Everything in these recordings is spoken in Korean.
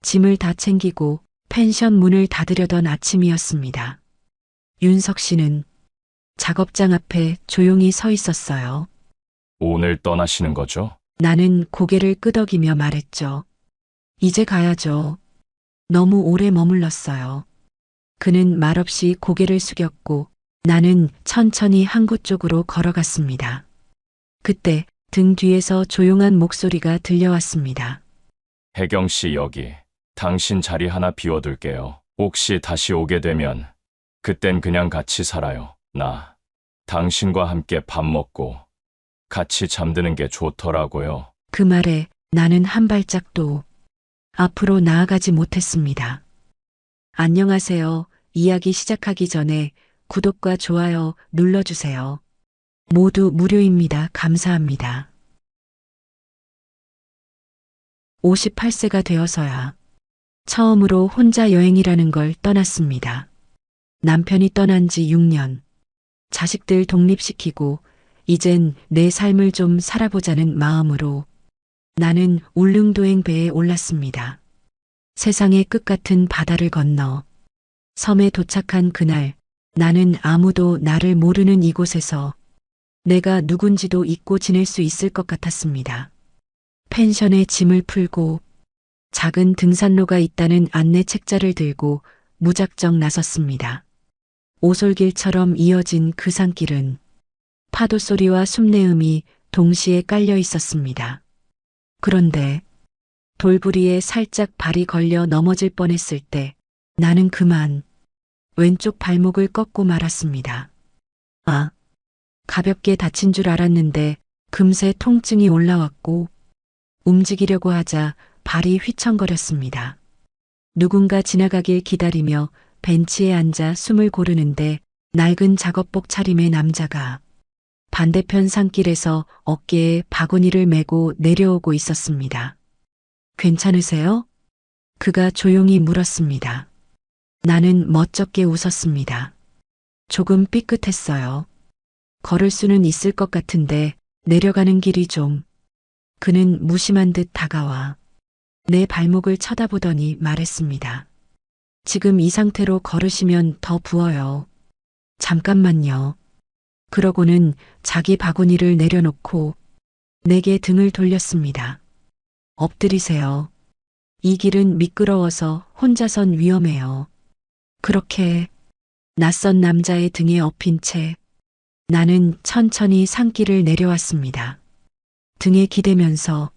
짐을 다 챙기고 펜션 문을 닫으려던 아침이었습니다. 윤석 씨는 작업장 앞에 조용히 서 있었어요. 오늘 떠나시는 거죠? 나는 고개를 끄덕이며 말했죠. 이제 가야죠. 너무 오래 머물렀어요. 그는 말없이 고개를 숙였고 나는 천천히 항구 쪽으로 걸어갔습니다. 그때 등 뒤에서 조용한 목소리가 들려왔습니다. 혜경 씨 여기. 당신 자리 하나 비워둘게요. 혹시 다시 오게 되면 그땐 그냥 같이 살아요. 나 당신과 함께 밥 먹고 같이 잠드는 게 좋더라고요. 그 말에 나는 한 발짝도 앞으로 나아가지 못했습니다. 안녕하세요. 이야기 시작하기 전에 구독과 좋아요 눌러주세요. 모두 무료입니다. 감사합니다. 58세가 되어서야 처음으로 혼자 여행이라는 걸 떠났습니다. 남편이 떠난 지 6년. 자식들 독립시키고 이젠 내 삶을 좀 살아보자는 마음으로 나는 울릉도행 배에 올랐습니다. 세상의 끝 같은 바다를 건너 섬에 도착한 그날 나는 아무도 나를 모르는 이곳에서 내가 누군지도 잊고 지낼 수 있을 것 같았습니다. 펜션에 짐을 풀고 작은 등산로가 있다는 안내 책자를 들고 무작정 나섰습니다. 오솔길처럼 이어진 그 산길은 파도 소리와 숲내음이 동시에 깔려 있었습니다. 그런데 돌부리에 살짝 발이 걸려 넘어질 뻔했을 때 나는 그만 왼쪽 발목을 꺾고 말았습니다. 아, 가볍게 다친 줄 알았는데 금세 통증이 올라왔고 움직이려고 하자 발이 휘청거렸습니다. 누군가 지나가길 기다리며 벤치에 앉아 숨을 고르는데 낡은 작업복 차림의 남자가 반대편 산길에서 어깨에 바구니를 메고 내려오고 있었습니다. 괜찮으세요? 그가 조용히 물었습니다. 나는 멋쩍게 웃었습니다. 조금 삐끗했어요. 걸을 수는 있을 것 같은데 내려가는 길이 좀. 그는 무심한 듯 다가와 내 발목을 쳐다보더니 말했습니다. 지금 이 상태로 걸으시면 더 부어요. 잠깐만요. 그러고는 자기 바구니를 내려놓고 내게 등을 돌렸습니다. 엎드리세요. 이 길은 미끄러워서 혼자선 위험해요. 그렇게 낯선 남자의 등에 엎인 채 나는 천천히 산길을 내려왔습니다. 등에 기대면서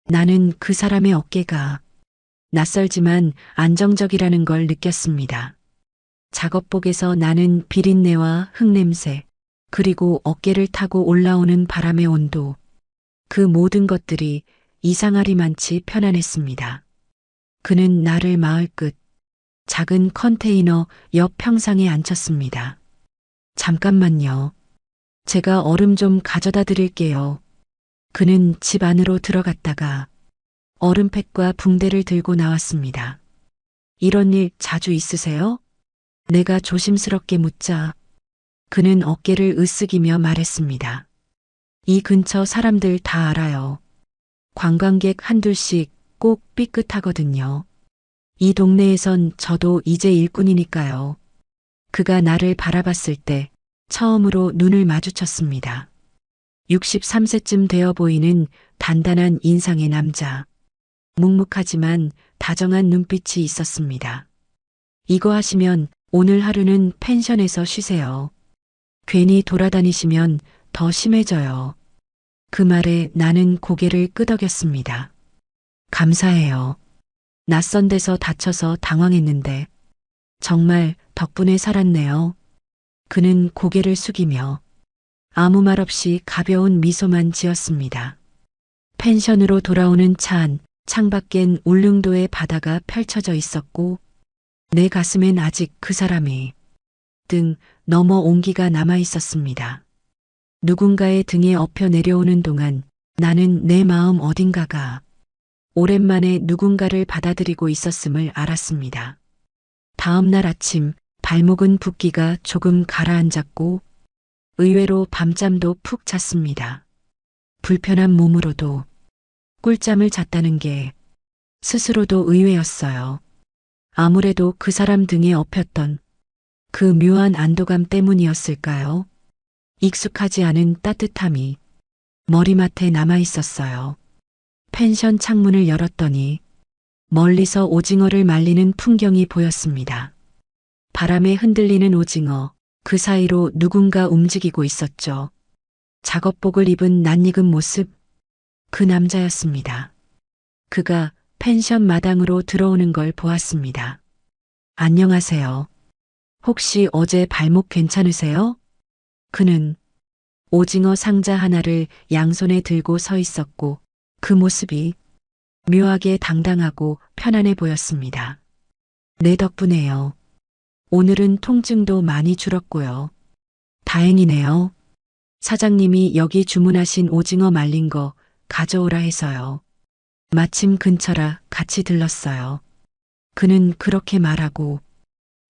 나는 그 사람의 어깨가 낯설지만 안정적이라는 걸 느꼈습니다. 작업복에서 나는 비린내와 흙냄새, 그리고 어깨를 타고 올라오는 바람의 온도, 그 모든 것들이 이상하리만치 편안했습니다. 그는 나를 마을 끝 작은 컨테이너 옆 평상에 앉혔습니다. 잠깐만요. 제가 얼음 좀 가져다 드릴게요. 그는 집 안으로 들어갔다가 얼음팩과 붕대를 들고 나왔습니다. 이런 일 자주 있으세요? 내가 조심스럽게 묻자 그는 어깨를 으쓱이며 말했습니다. 이 근처 사람들 다 알아요. 관광객 한둘씩 꼭 삐끗하거든요. 이 동네에선 저도 이제 일꾼이니까요. 그가 나를 바라봤을 때 처음으로 눈을 마주쳤습니다. 63세쯤 되어 보이는 단단한 인상의 남자. 묵묵하지만 다정한 눈빛이 있었습니다. 이거 하시면 오늘 하루는 펜션에서 쉬세요. 괜히 돌아다니시면 더 심해져요. 그 말에 나는 고개를 끄덕였습니다. 감사해요. 낯선 데서 다쳐서 당황했는데 정말 덕분에 살았네요. 그는 고개를 숙이며 아무 말 없이 가벼운 미소만 지었습니다. 펜션으로 돌아오는 차 안, 창밖엔 울릉도의 바다가 펼쳐져 있었고 내 가슴엔 아직 그 사람이 등 넘어 온기가 남아 있었습니다. 누군가의 등에 엎여 내려오는 동안 나는 내 마음 어딘가가 오랜만에 누군가를 받아들이고 있었음을 알았습니다. 다음 날 아침 발목은 붓기가 조금 가라앉았고 의외로 밤잠도 푹 잤습니다. 불편한 몸으로도 꿀잠을 잤다는 게 스스로도 의외였어요. 아무래도 그 사람 등에 업혔던 그 묘한 안도감 때문이었을까요? 익숙하지 않은 따뜻함이 머리맡에 남아 있었어요. 펜션 창문을 열었더니 멀리서 오징어를 말리는 풍경이 보였습니다. 바람에 흔들리는 오징어, 그 사이로 누군가 움직이고 있었죠. 작업복을 입은 낯익은 모습, 그 남자였습니다. 그가 펜션 마당으로 들어오는 걸 보았습니다. 안녕하세요. 혹시 어제 발목 괜찮으세요? 그는 오징어 상자 하나를 양손에 들고 서 있었고 그 모습이 묘하게 당당하고 편안해 보였습니다. 내 덕분에요. 오늘은 통증도 많이 줄었고요. 다행이네요. 사장님이 여기 주문하신 오징어 말린 거 가져오라 해서요. 마침 근처라 같이 들렀어요. 그는 그렇게 말하고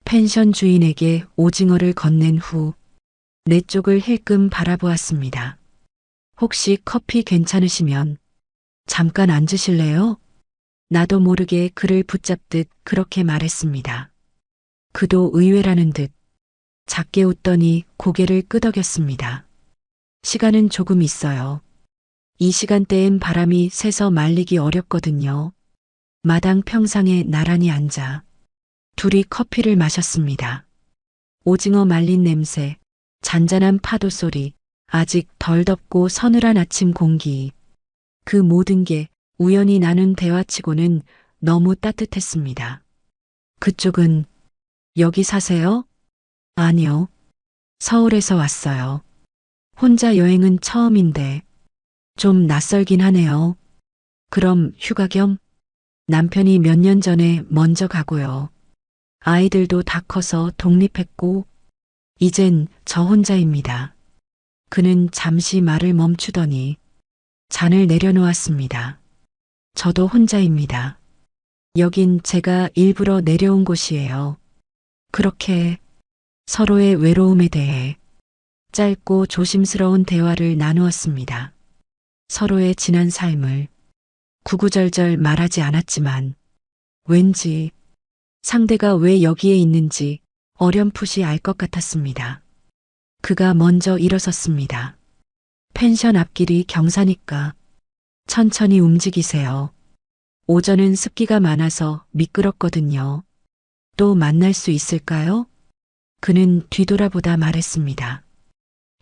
펜션 주인에게 오징어를 건넨 후 내 쪽을 힐끔 바라보았습니다. 혹시 커피 괜찮으시면 잠깐 앉으실래요? 나도 모르게 그를 붙잡듯 그렇게 말했습니다. 그도 의외라는 듯 작게 웃더니 고개를 끄덕였습니다. 시간은 조금 있어요. 이 시간대엔 바람이 새서 말리기 어렵거든요. 마당 평상에 나란히 앉아 둘이 커피를 마셨습니다. 오징어 말린 냄새, 잔잔한 파도 소리, 아직 덜 덥고 서늘한 아침 공기. 그 모든 게 우연히 나눈 대화치고는 너무 따뜻했습니다. 그쪽은 여기 사세요? 아니요. 서울에서 왔어요. 혼자 여행은 처음인데 좀 낯설긴 하네요. 그럼 휴가 겸? 남편이 몇 년 전에 먼저 가고요. 아이들도 다 커서 독립했고 이젠 저 혼자입니다. 그는 잠시 말을 멈추더니 잔을 내려놓았습니다. 저도 혼자입니다. 여긴 제가 일부러 내려온 곳이에요. 그렇게 서로의 외로움에 대해 짧고 조심스러운 대화를 나누었습니다. 서로의 지난 삶을 구구절절 말하지 않았지만 왠지 상대가 왜 여기에 있는지 어렴풋이 알 것 같았습니다. 그가 먼저 일어섰습니다. 펜션 앞길이 경사니까 천천히 움직이세요. 오전은 습기가 많아서 미끄럽거든요. 또 만날 수 있을까요? 그는 뒤돌아보다 말했습니다.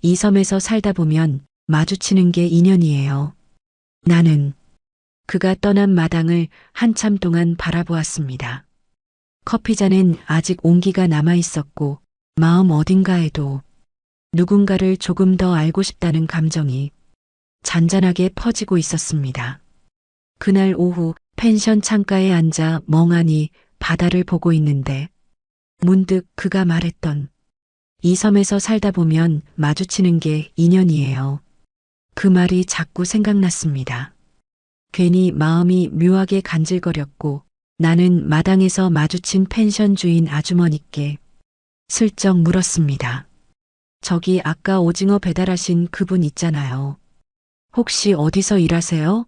이 섬에서 살다 보면 마주치는 게 인연이에요. 나는 그가 떠난 마당을 한참 동안 바라보았습니다. 커피잔엔 아직 온기가 남아 있었고 마음 어딘가에도 누군가를 조금 더 알고 싶다는 감정이 잔잔하게 퍼지고 있었습니다. 그날 오후 펜션 창가에 앉아 멍하니 바다를 보고 있는데 문득 그가 말했던 이 섬에서 살다 보면 마주치는 게 인연이에요. 그 말이 자꾸 생각났습니다. 괜히 마음이 묘하게 간질거렸고 나는 마당에서 마주친 펜션 주인 아주머니께 슬쩍 물었습니다. 저기 아까 오징어 배달하신 그분 있잖아요. 혹시 어디서 일하세요?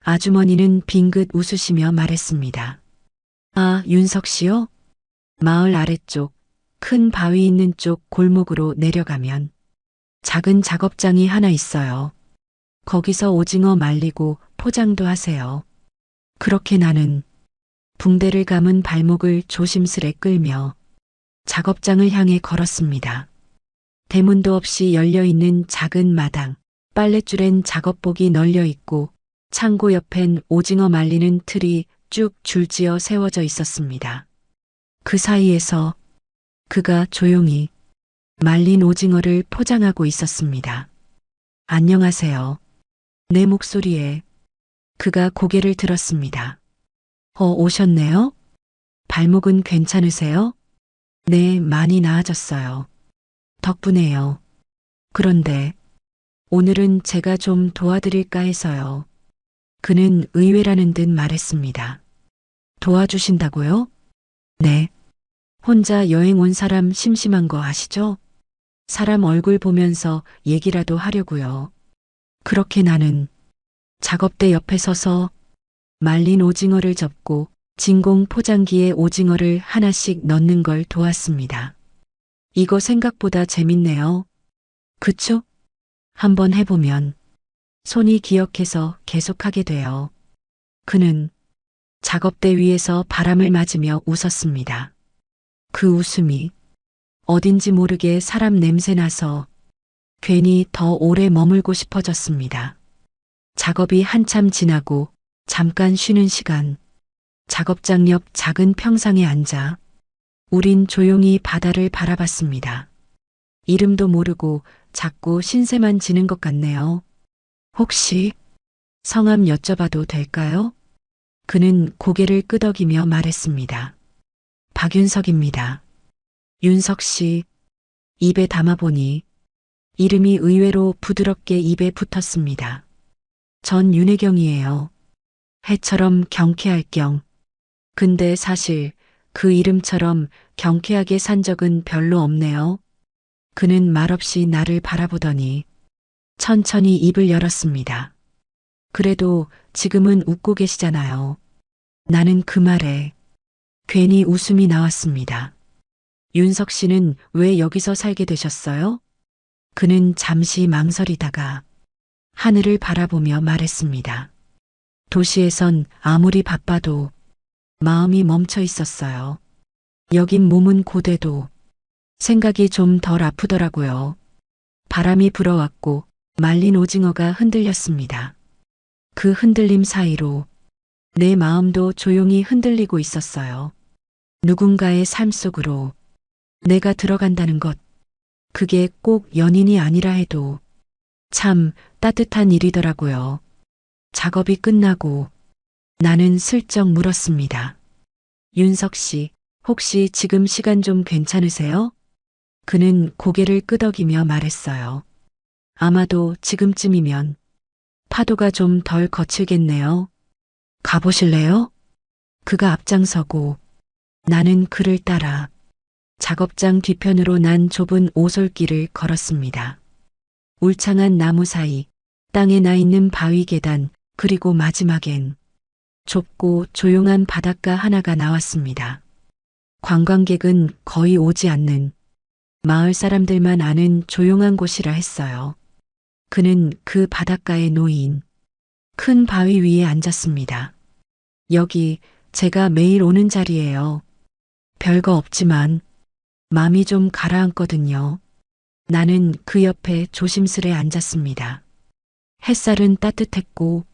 아주머니는 빙긋 웃으시며 말했습니다. 아, 윤석 씨요? 마을 아래쪽 큰 바위 있는 쪽 골목으로 내려가면 작은 작업장이 하나 있어요. 거기서 오징어 말리고 포장도 하세요. 그렇게 나는 붕대를 감은 발목을 조심스레 끌며 작업장을 향해 걸었습니다. 대문도 없이 열려있는 작은 마당, 빨랫줄엔 작업복이 널려 있고 창고 옆엔 오징어 말리는 틀이 쭉 줄지어 세워져 있었습니다. 그 사이에서 그가 조용히 말린 오징어를 포장하고 있었습니다. 안녕하세요. 내 목소리에 그가 고개를 들었습니다. 오셨네요? 발목은 괜찮으세요? 네, 많이 나아졌어요. 덕분에요. 그런데 오늘은 제가 좀 도와드릴까 해서요. 그는 의외라는 듯 말했습니다. 도와주신다고요? 네. 혼자 여행 온 사람 심심한 거 아시죠? 사람 얼굴 보면서 얘기라도 하려고요. 그렇게 나는 작업대 옆에 서서 말린 오징어를 접고 진공 포장기에 오징어를 하나씩 넣는 걸 도왔습니다. 이거 생각보다 재밌네요. 그쵸? 한번 해보면 손이 기억해서 계속하게 돼요. 그는 작업대 위에서 바람을 맞으며 웃었습니다. 그 웃음이 어딘지 모르게 사람 냄새 나서 괜히 더 오래 머물고 싶어졌습니다. 작업이 한참 지나고 잠깐 쉬는 시간, 작업장 옆 작은 평상에 앉아 우린 조용히 바다를 바라봤습니다. 이름도 모르고 자꾸 신세만 지는 것 같네요. 혹시 성함 여쭤봐도 될까요? 그는 고개를 끄덕이며 말했습니다. 박윤석입니다. 윤석 씨, 입에 담아보니 이름이 의외로 부드럽게 입에 붙었습니다. 전 윤혜경이에요. 해처럼 경쾌할 경. 근데 사실 그 이름처럼 경쾌하게 산 적은 별로 없네요. 그는 말없이 나를 바라보더니 천천히 입을 열었습니다. 그래도 지금은 웃고 계시잖아요. 나는 그 말에 괜히 웃음이 나왔습니다. 윤석 씨는 왜 여기서 살게 되셨어요? 그는 잠시 망설이다가 하늘을 바라보며 말했습니다. 도시에선 아무리 바빠도 마음이 멈춰 있었어요. 여긴 몸은 고돼도 생각이 좀 덜 아프더라고요. 바람이 불어왔고 말린 오징어가 흔들렸습니다. 그 흔들림 사이로 내 마음도 조용히 흔들리고 있었어요. 누군가의 삶 속으로 내가 들어간다는 것, 그게 꼭 연인이 아니라 해도 참 따뜻한 일이더라고요. 작업이 끝나고 나는 슬쩍 물었습니다. 윤석 씨, 혹시 지금 시간 좀 괜찮으세요? 그는 고개를 끄덕이며 말했어요. 아마도 지금쯤이면 파도가 좀 덜 거칠겠네요. 가보실래요? 그가 앞장서고 나는 그를 따라 작업장 뒤편으로 난 좁은 오솔길을 걸었습니다. 울창한 나무 사이, 땅에 나 있는 바위 계단, 그리고 마지막엔 좁고 조용한 바닷가 하나가 나왔습니다. 관광객은 거의 오지 않는 마을 사람들만 아는 조용한 곳이라 했어요. 그는 그 바닷가에 놓인 큰 바위 위에 앉았습니다. 여기 제가 매일 오는 자리예요. 별거 없지만 마음이 좀 가라앉거든요. 나는 그 옆에 조심스레 앉았습니다. 햇살은 따뜻했고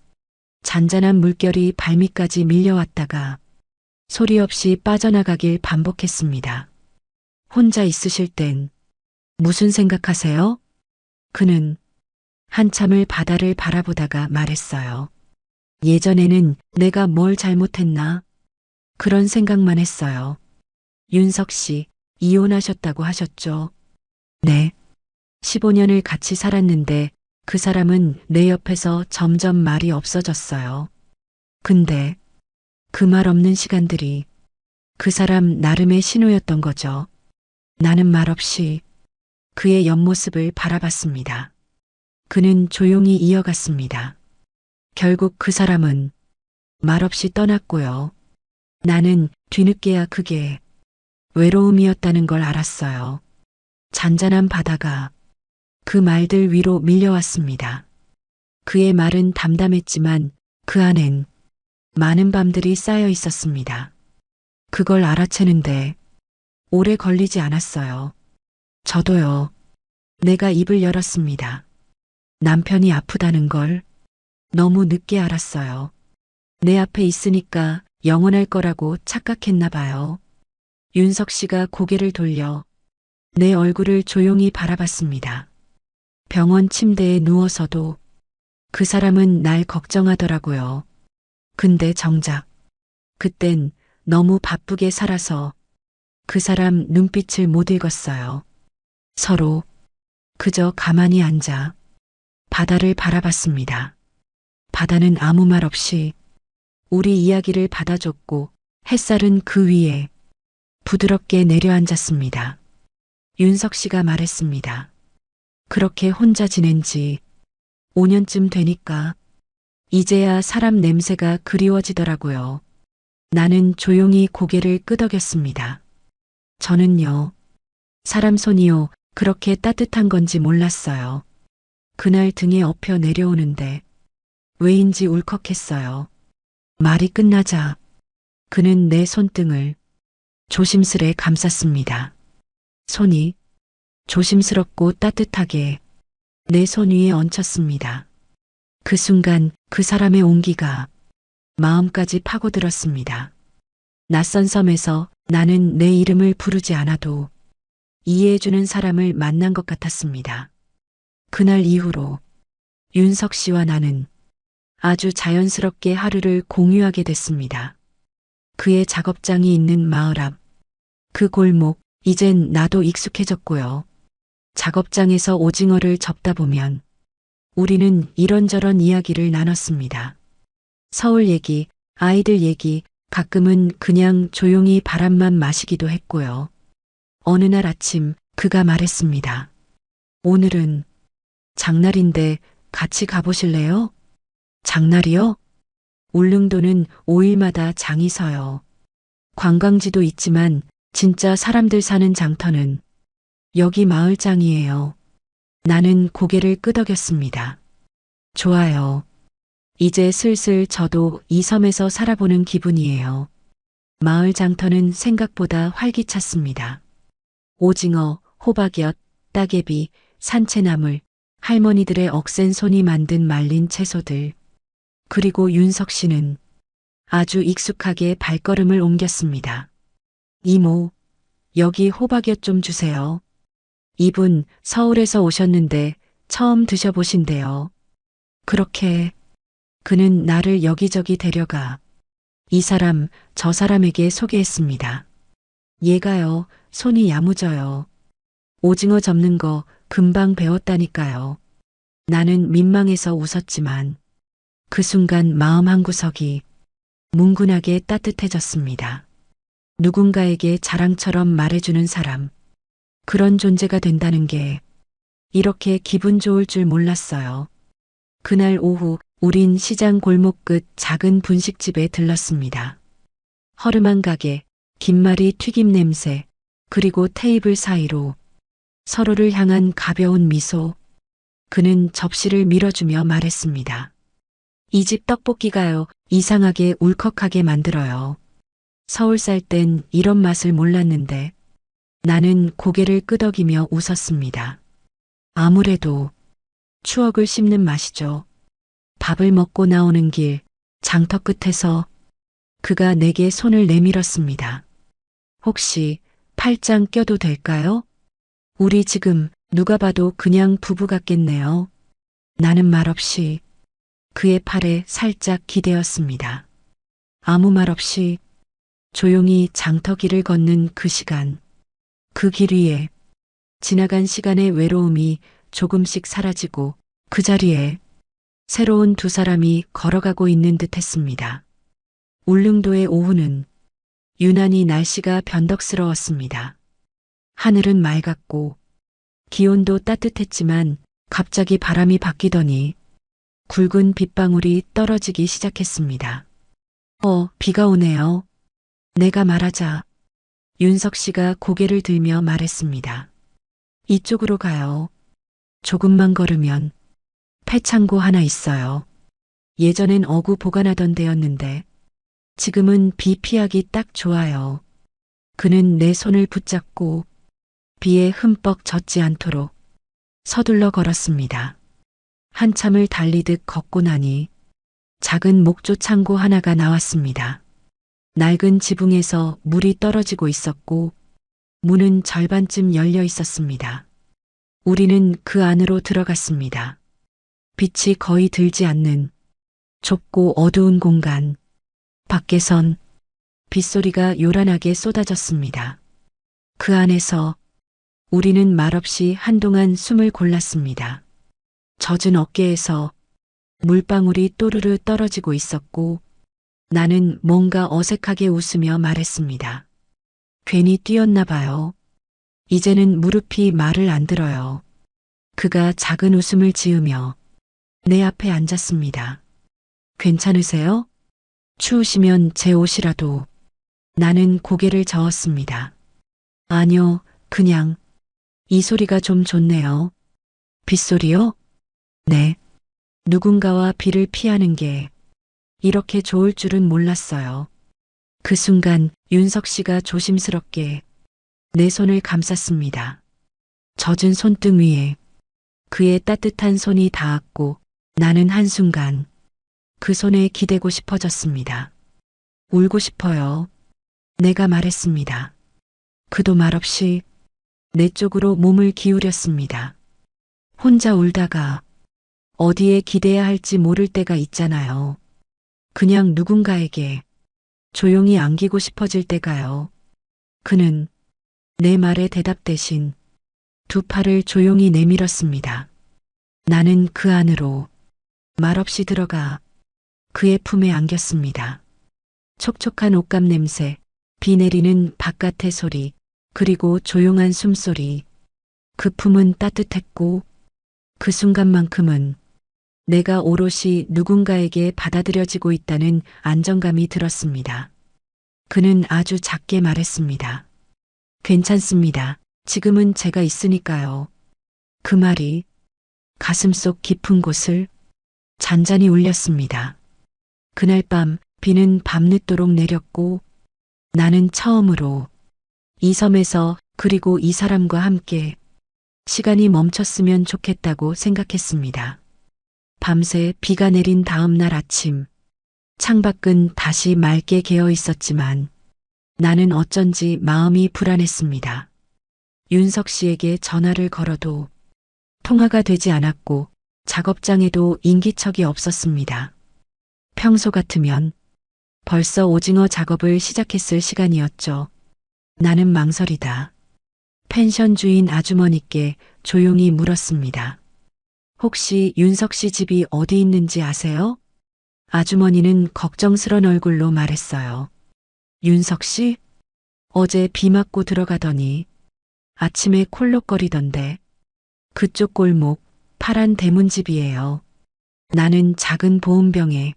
잔잔한 물결이 발밑까지 밀려왔다가 소리 없이 빠져나가길 반복했습니다. 혼자 있으실 땐 무슨 생각하세요? 그는 한참을 바다를 바라보다가 말했어요. 예전에는 내가 뭘 잘못했나? 그런 생각만 했어요. 윤석 씨, 이혼하셨다고 하셨죠? 네. 15년을 같이 살았는데 그 사람은 내 옆에서 점점 말이 없어졌어요. 근데 그 말 없는 시간들이 그 사람 나름의 신호였던 거죠. 나는 말없이 그의 옆모습을 바라봤습니다. 그는 조용히 이어갔습니다. 결국 그 사람은 말없이 떠났고요. 나는 뒤늦게야 그게 외로움이었다는 걸 알았어요. 잔잔한 바다가 그 말들 위로 밀려왔습니다. 그의 말은 담담했지만 그 안엔 많은 밤들이 쌓여 있었습니다. 그걸 알아채는데 오래 걸리지 않았어요. 저도요. 내가 입을 열었습니다. 남편이 아프다는 걸 너무 늦게 알았어요. 내 앞에 있으니까 영원할 거라고 착각했나 봐요. 윤석 씨가 고개를 돌려 내 얼굴을 조용히 바라봤습니다. 병원 침대에 누워서도 그 사람은 날 걱정하더라고요. 근데 정작 그땐 너무 바쁘게 살아서 그 사람 눈빛을 못 읽었어요. 서로 그저 가만히 앉아 바다를 바라봤습니다. 바다는 아무 말 없이 우리 이야기를 받아줬고 햇살은 그 위에 부드럽게 내려앉았습니다. 윤석 씨가 말했습니다. 그렇게 혼자 지낸 지 5년쯤 되니까 이제야 사람 냄새가 그리워지더라고요. 나는 조용히 고개를 끄덕였습니다. 저는요, 사람 손이요, 그렇게 따뜻한 건지 몰랐어요. 그날 등에 엎여 내려오는데 왜인지 울컥했어요. 말이 끝나자 그는 내 손등을 조심스레 감쌌습니다. 손이 조심스럽고 따뜻하게 내 손 위에 얹혔습니다. 그 순간 그 사람의 온기가 마음까지 파고들었습니다. 낯선 섬에서 나는 내 이름을 부르지 않아도 이해해주는 사람을 만난 것 같았습니다. 그날 이후로 윤석 씨와 나는 아주 자연스럽게 하루를 공유하게 됐습니다. 그의 작업장이 있는 마을 앞, 그 골목, 이젠 나도 익숙해졌고요. 작업장에서 오징어를 접다 보면 우리는 이런저런 이야기를 나눴습니다. 서울 얘기, 아이들 얘기, 가끔은 그냥 조용히 바람만 마시기도 했고요. 어느 날 아침 그가 말했습니다. 오늘은 장날인데 같이 가보실래요? 장날이요? 울릉도는 5일마다 장이 서요. 관광지도 있지만 진짜 사람들 사는 장터는 여기 마을장이에요. 나는 고개를 끄덕였습니다. 좋아요. 이제 슬슬 저도 이 섬에서 살아보는 기분이에요. 마을 장터는 생각보다 활기찼습니다. 오징어, 호박엿, 따개비, 산채나물, 할머니들의 억센 손이 만든 말린 채소들. 그리고 윤석 씨는 아주 익숙하게 발걸음을 옮겼습니다. 이모, 여기 호박엿 좀 주세요. 이분 서울에서 오셨는데 처음 드셔보신대요. 그렇게 그는 나를 여기저기 데려가 이 사람, 저 사람에게 소개했습니다. 얘가요, 손이 야무져요. 오징어 접는 거 금방 배웠다니까요. 나는 민망해서 웃었지만 그 순간 마음 한구석이 뭉근하게 따뜻해졌습니다. 누군가에게 자랑처럼 말해주는 사람, 그런 존재가 된다는 게 이렇게 기분 좋을 줄 몰랐어요. 그날 오후 우린 시장 골목 끝 작은 분식집에 들렀습니다. 허름한 가게, 김말이 튀김 냄새, 그리고 테이블 사이로 서로를 향한 가벼운 미소. 그는 접시를 밀어주며 말했습니다. 이 집 떡볶이가요, 이상하게 울컥하게 만들어요. 서울 살 땐 이런 맛을 몰랐는데 나는 고개를 끄덕이며 웃었습니다. 아무래도 추억을 씹는 맛이죠. 밥을 먹고 나오는 길, 장터 끝에서 그가 내게 손을 내밀었습니다. 혹시 팔짱 껴도 될까요? 우리 지금 누가 봐도 그냥 부부 같겠네요. 나는 말없이 그의 팔에 살짝 기대었습니다. 아무 말 없이 조용히 장터 길을 걷는 그 시간, 그 길 위에 지나간 시간의 외로움이 조금씩 사라지고 그 자리에 새로운 두 사람이 걸어가고 있는 듯 했습니다. 울릉도의 오후는 유난히 날씨가 변덕스러웠습니다. 하늘은 맑았고 기온도 따뜻했지만 갑자기 바람이 바뀌더니 굵은 빗방울이 떨어지기 시작했습니다. 비가 오네요. 내가 말하자 윤석 씨가 고개를 들며 말했습니다. 이쪽으로 가요. 조금만 걸으면 폐창고 하나 있어요. 예전엔 어구 보관하던 데였는데 지금은 비 피하기 딱 좋아요. 그는 내 손을 붙잡고 비에 흠뻑 젖지 않도록 서둘러 걸었습니다. 한참을 달리듯 걷고 나니 작은 목조 창고 하나가 나왔습니다. 낡은 지붕에서 물이 떨어지고 있었고 문은 절반쯤 열려 있었습니다. 우리는 그 안으로 들어갔습니다. 빛이 거의 들지 않는 좁고 어두운 공간. 밖에선 빗소리가 요란하게 쏟아졌습니다. 그 안에서 우리는 말없이 한동안 숨을 골랐습니다. 젖은 어깨에서 물방울이 또르르 떨어지고 있었고 나는 뭔가 어색하게 웃으며 말했습니다. 괜히 뛰었나 봐요. 이제는 무릎이 말을 안 들어요. 그가 작은 웃음을 지으며 내 앞에 앉았습니다. 괜찮으세요? 추우시면 제 옷이라도. 나는 고개를 저었습니다. 아니요, 그냥. 이 소리가 좀 좋네요. 빗소리요? 네. 누군가와 비를 피하는 게 이렇게 좋을 줄은 몰랐어요. 그 순간 윤석 씨가 조심스럽게 내 손을 감쌌습니다. 젖은 손등 위에 그의 따뜻한 손이 닿았고 나는 한순간 그 손에 기대고 싶어졌습니다. 울고 싶어요. 내가 말했습니다. 그도 말없이 내 쪽으로 몸을 기울였습니다. 혼자 울다가 어디에 기대야 할지 모를 때가 있잖아요. 그냥 누군가에게 조용히 안기고 싶어질 때가요. 그는 내 말에 대답 대신 두 팔을 조용히 내밀었습니다. 나는 그 안으로 말없이 들어가 그의 품에 안겼습니다. 촉촉한 옷감 냄새, 비 내리는 바깥의 소리, 그리고 조용한 숨소리. 그 품은 따뜻했고 그 순간만큼은 내가 오롯이 누군가에게 받아들여지고 있다는 안정감이 들었습니다. 그는 아주 작게 말했습니다. 괜찮습니다. 지금은 제가 있으니까요. 그 말이 가슴속 깊은 곳을 잔잔히 울렸습니다. 그날 밤 비는 밤늦도록 내렸고 나는 처음으로 이 섬에서 그리고 이 사람과 함께 시간이 멈췄으면 좋겠다고 생각했습니다. 밤새 비가 내린 다음 날 아침, 창밖은 다시 맑게 개어 있었지만 나는 어쩐지 마음이 불안했습니다. 윤석 씨에게 전화를 걸어도 통화가 되지 않았고 작업장에도 인기척이 없었습니다. 평소 같으면 벌써 오징어 작업을 시작했을 시간이었죠. 나는 망설이다. 펜션 주인 아주머니께 조용히 물었습니다. 혹시 윤석 씨 집이 어디 있는지 아세요? 아주머니는 걱정스런 얼굴로 말했어요. 윤석 씨? 어제 비 맞고 들어가더니 아침에 콜록거리던데. 그쪽 골목 파란 대문집이에요. 나는 작은 보온병에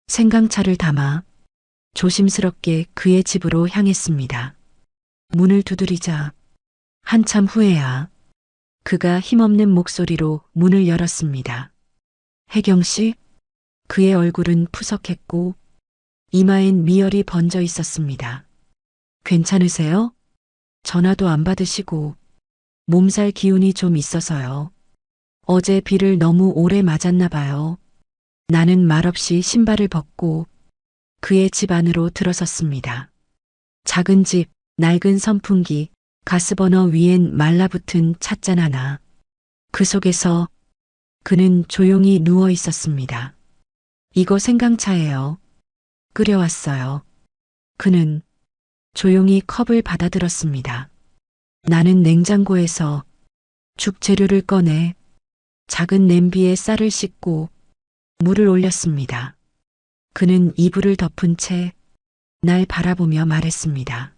생강차를 담아 조심스럽게 그의 집으로 향했습니다. 문을 두드리자 한참 후에야 그가 힘없는 목소리로 문을 열었습니다. 혜경 씨? 그의 얼굴은 푸석했고 이마엔 미열이 번져 있었습니다. 괜찮으세요? 전화도 안 받으시고 몸살 기운이 좀 있어서요. 어제 비를 너무 오래 맞았나 봐요. 나는 말없이 신발을 벗고 그의 집 안으로 들어섰습니다. 작은 집, 낡은 선풍기, 가스버너 위엔 말라붙은 찻잔 하나. 그 속에서 그는 조용히 누워 있었습니다. 이거 생강차예요. 끓여왔어요. 그는 조용히 컵을 받아들었습니다. 나는 냉장고에서 죽 재료를 꺼내 작은 냄비에 쌀을 씻고 물을 올렸습니다. 그는 이불을 덮은 채 날 바라보며 말했습니다.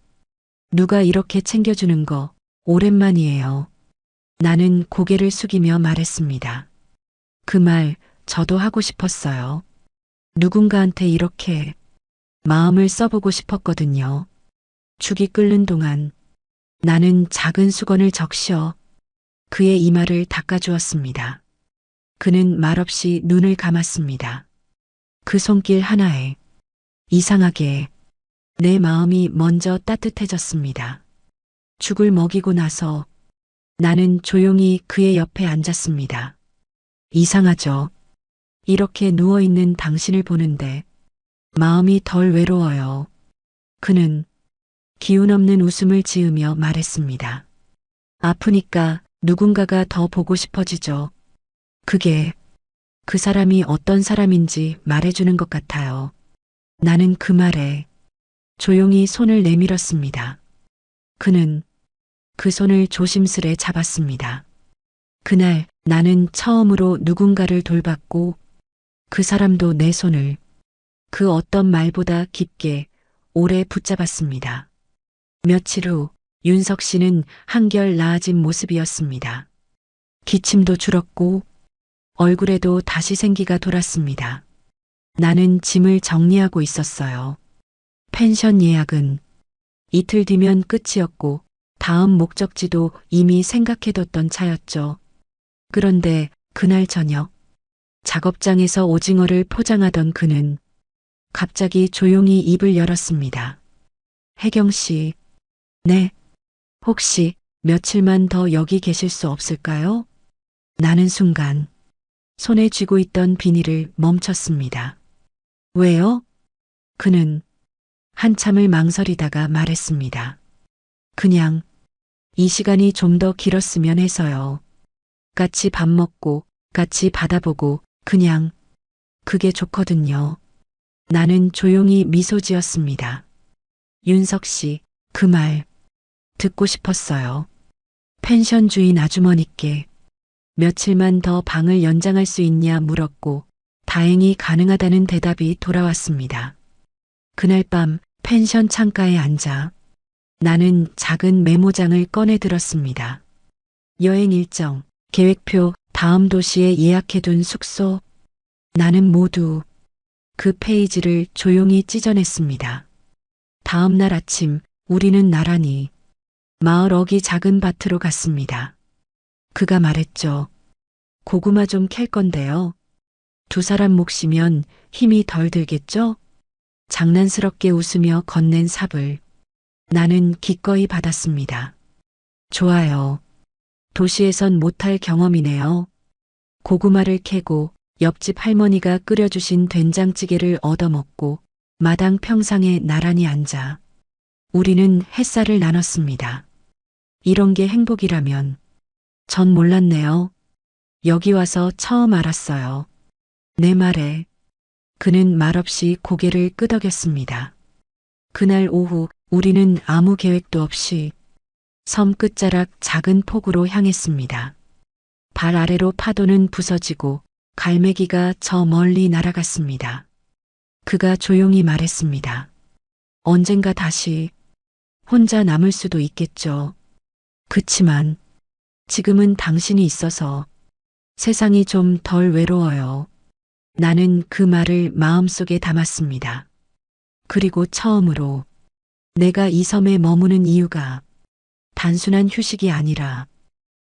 누가 이렇게 챙겨주는 거 오랜만이에요. 나는 고개를 숙이며 말했습니다. 그 말 저도 하고 싶었어요. 누군가한테 이렇게 마음을 써보고 싶었거든요. 죽이 끓는 동안 나는 작은 수건을 적셔 그의 이마를 닦아주었습니다. 그는 말없이 눈을 감았습니다. 그 손길 하나에 이상하게 내 마음이 먼저 따뜻해졌습니다. 죽을 먹이고 나서 나는 조용히 그의 옆에 앉았습니다. 이상하죠? 이렇게 누워있는 당신을 보는데 마음이 덜 외로워요. 그는 기운 없는 웃음을 지으며 말했습니다. 아프니까 누군가가 더 보고 싶어지죠. 그게 그 사람이 어떤 사람인지 말해주는 것 같아요. 나는 그 말에 조용히 손을 내밀었습니다. 그는 그 손을 조심스레 잡았습니다. 그날 나는 처음으로 누군가를 돌봤고 그 사람도 내 손을 그 어떤 말보다 깊게 오래 붙잡았습니다. 며칠 후 윤석 씨는 한결 나아진 모습이었습니다. 기침도 줄었고 얼굴에도 다시 생기가 돌았습니다. 나는 짐을 정리하고 있었어요. 펜션 예약은 이틀 뒤면 끝이었고 다음 목적지도 이미 생각해뒀던 차였죠. 그런데 그날 저녁 작업장에서 오징어를 포장하던 그는 갑자기 조용히 입을 열었습니다. 혜경 씨, 네, 혹시 며칠만 더 여기 계실 수 없을까요? 나는 순간 손에 쥐고 있던 비닐을 멈췄습니다. 왜요? 그는 한참을 망설이다가 말했습니다. 그냥 이 시간이 좀 더 길었으면 해서요. 같이 밥 먹고, 같이 바다 보고, 그냥 그게 좋거든요. 나는 조용히 미소 지었습니다. 윤석 씨, 그 말 듣고 싶었어요. 펜션 주인 아주머니께 며칠만 더 방을 연장할 수 있냐 물었고, 다행히 가능하다는 대답이 돌아왔습니다. 그날 밤 펜션 창가에 앉아 나는 작은 메모장을 꺼내 들었습니다. 여행 일정, 계획표, 다음 도시에 예약해둔 숙소. 나는 모두 그 페이지를 조용히 찢어냈습니다. 다음 날 아침 우리는 나란히 마을 어귀 작은 밭으로 갔습니다. 그가 말했죠. 고구마 좀 캘 건데요. 두 사람 몫이면 힘이 덜 들겠죠? 장난스럽게 웃으며 건넨 삽을 나는 기꺼이 받았습니다. 좋아요. 도시에선 못할 경험이네요. 고구마를 캐고 옆집 할머니가 끓여주신 된장찌개를 얻어먹고 마당 평상에 나란히 앉아 우리는 햇살을 나눴습니다. 이런 게 행복이라면 전 몰랐네요. 여기 와서 처음 알았어요. 내 말에 그는 말없이 고개를 끄덕였습니다. 그날 오후 우리는 아무 계획도 없이 섬 끝자락 작은 폭으로 향했습니다. 발 아래로 파도는 부서지고 갈매기가 저 멀리 날아갔습니다. 그가 조용히 말했습니다. 언젠가 다시 혼자 남을 수도 있겠죠. 그치만 지금은 당신이 있어서 세상이 좀 덜 외로워요. 나는 그 말을 마음속에 담았습니다. 그리고 처음으로 내가 이 섬에 머무는 이유가 단순한 휴식이 아니라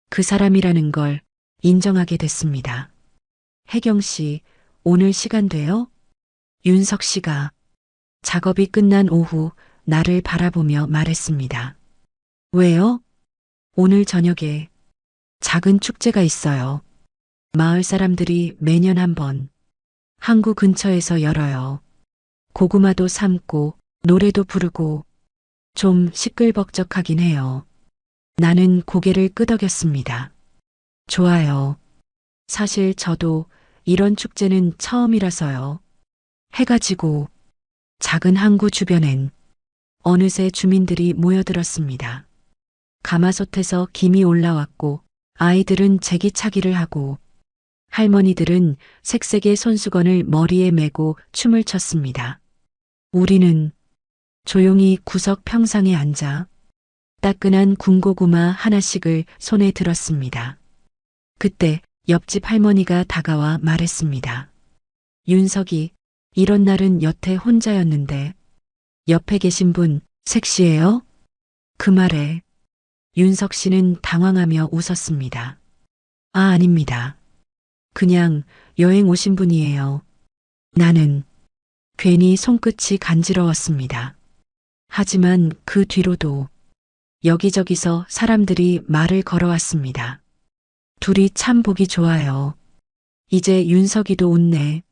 그 사람이라는 걸 인정하게 됐습니다. 혜경 씨, 오늘 시간 돼요? 윤석 씨가 작업이 끝난 오후 나를 바라보며 말했습니다. 왜요? 오늘 저녁에 작은 축제가 있어요. 마을 사람들이 매년 한 번 항구 근처에서 열어요. 고구마도 삶고 노래도 부르고 좀 시끌벅적하긴 해요. 나는 고개를 끄덕였습니다. 좋아요. 사실 저도 이런 축제는 처음이라서요. 해가 지고 작은 항구 주변엔 어느새 주민들이 모여들었습니다. 가마솥에서 김이 올라왔고 아이들은 제기차기를 하고 할머니들은 색색의 손수건을 머리에 메고 춤을 췄습니다. 우리는 조용히 구석 평상에 앉아 따끈한 군고구마 하나씩을 손에 들었습니다. 그때 옆집 할머니가 다가와 말했습니다. 윤석이, 이런 날은 여태 혼자였는데 옆에 계신 분 섹시해요? 그 말에 윤석 씨는 당황하며 웃었습니다. 아, 아닙니다. 그냥 여행 오신 분이에요. 나는 괜히 손끝이 간지러웠습니다. 하지만 그 뒤로도 여기저기서 사람들이 말을 걸어왔습니다. 둘이 참 보기 좋아요. 이제 윤석이도 웃네.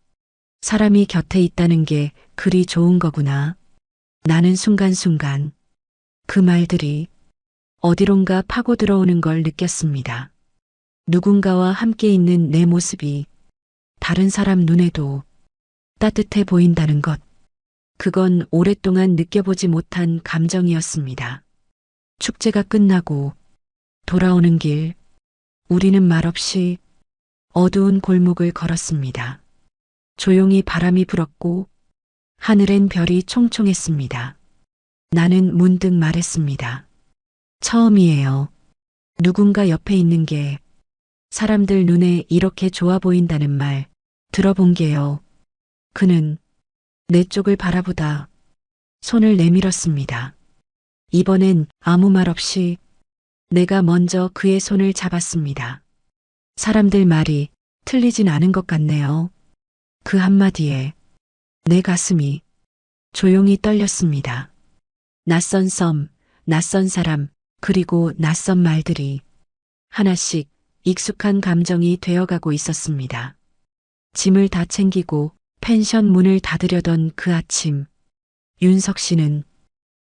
사람이 곁에 있다는 게 그리 좋은 거구나. 나는 순간순간 그 말들이 어디론가 파고 들어오는 걸 느꼈습니다. 누군가와 함께 있는 내 모습이 다른 사람 눈에도 따뜻해 보인다는 것. 그건 오랫동안 느껴보지 못한 감정이었습니다. 축제가 끝나고 돌아오는 길, 우리는 말없이 어두운 골목을 걸었습니다. 조용히 바람이 불었고 하늘엔 별이 총총했습니다. 나는 문득 말했습니다. 처음이에요. 누군가 옆에 있는 게 사람들 눈에 이렇게 좋아 보인다는 말 들어본 게요. 그는 내 쪽을 바라보다 손을 내밀었습니다. 이번엔 아무 말 없이 내가 먼저 그의 손을 잡았습니다. 사람들 말이 틀리진 않은 것 같네요. 그 한마디에 내 가슴이 조용히 떨렸습니다. 낯선 섬, 낯선 사람, 그리고 낯선 말들이 하나씩 익숙한 감정이 되어가고 있었습니다. 짐을 다 챙기고 펜션 문을 닫으려던 그 아침, 윤석 씨는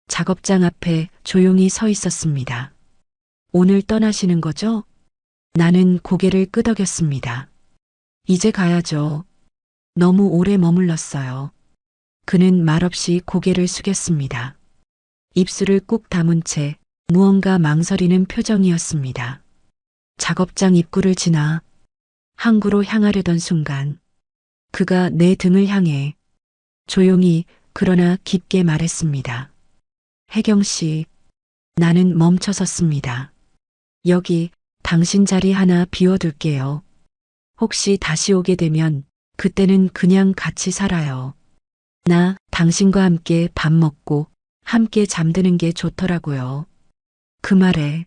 작업장 앞에 조용히 서 있었습니다. 오늘 떠나시는 거죠? 나는 고개를 끄덕였습니다. 이제 가야죠. 너무 오래 머물렀어요. 그는 말없이 고개를 숙였습니다. 입술을 꾹 다문 채 무언가 망설이는 표정이었습니다. 작업장 입구를 지나 항구로 향하려던 순간 그가 내 등을 향해 조용히 그러나 깊게 말했습니다. 혜경 씨, 나는 멈춰섰습니다. 여기 당신 자리 하나 비워둘게요. 혹시 다시 오게 되면 그때는 그냥 같이 살아요. 나 당신과 함께 밥 먹고 함께 잠드는 게 좋더라고요. 그 말에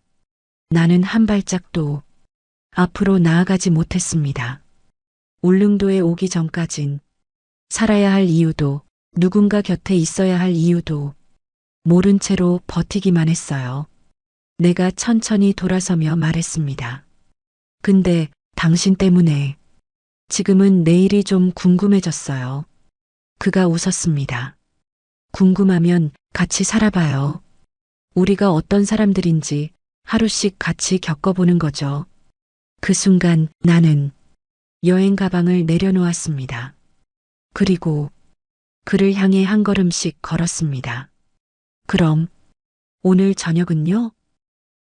나는 한 발짝도 앞으로 나아가지 못했습니다. 울릉도에 오기 전까진 살아야 할 이유도 누군가 곁에 있어야 할 이유도 모른 채로 버티기만 했어요. 내가 천천히 돌아서며 말했습니다. 근데 당신 때문에 지금은 내일이 좀 궁금해졌어요. 그가 웃었습니다. 궁금하면 같이 살아봐요. 우리가 어떤 사람들인지 하루씩 같이 겪어보는 거죠. 그 순간 나는 여행 가방을 내려놓았습니다. 그리고 그를 향해 한 걸음씩 걸었습니다. 그럼 오늘 저녁은요?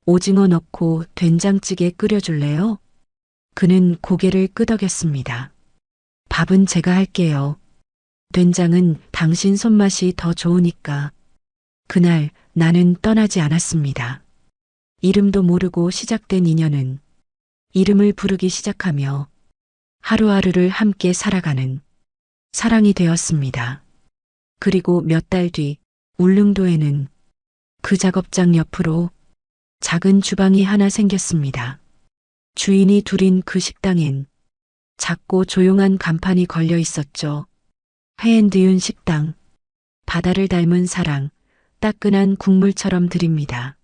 오징어 넣고 된장찌개 끓여줄래요? 그는 고개를 끄덕였습니다. 밥은 제가 할게요. 된장은 당신 손맛이 더 좋으니까. 그날 나는 떠나지 않았습니다. 이름도 모르고 시작된 인연은 이름을 부르기 시작하며 하루하루를 함께 살아가는 사랑이 되었습니다. 그리고 몇 달 뒤 울릉도에는 그 작업장 옆으로 작은 주방이 하나 생겼습니다. 주인이 둘인 그 식당엔 작고 조용한 간판이 걸려 있었죠. 해앤드윤 식당, 바다를 닮은 사랑, 따끈한 국물처럼 드립니다.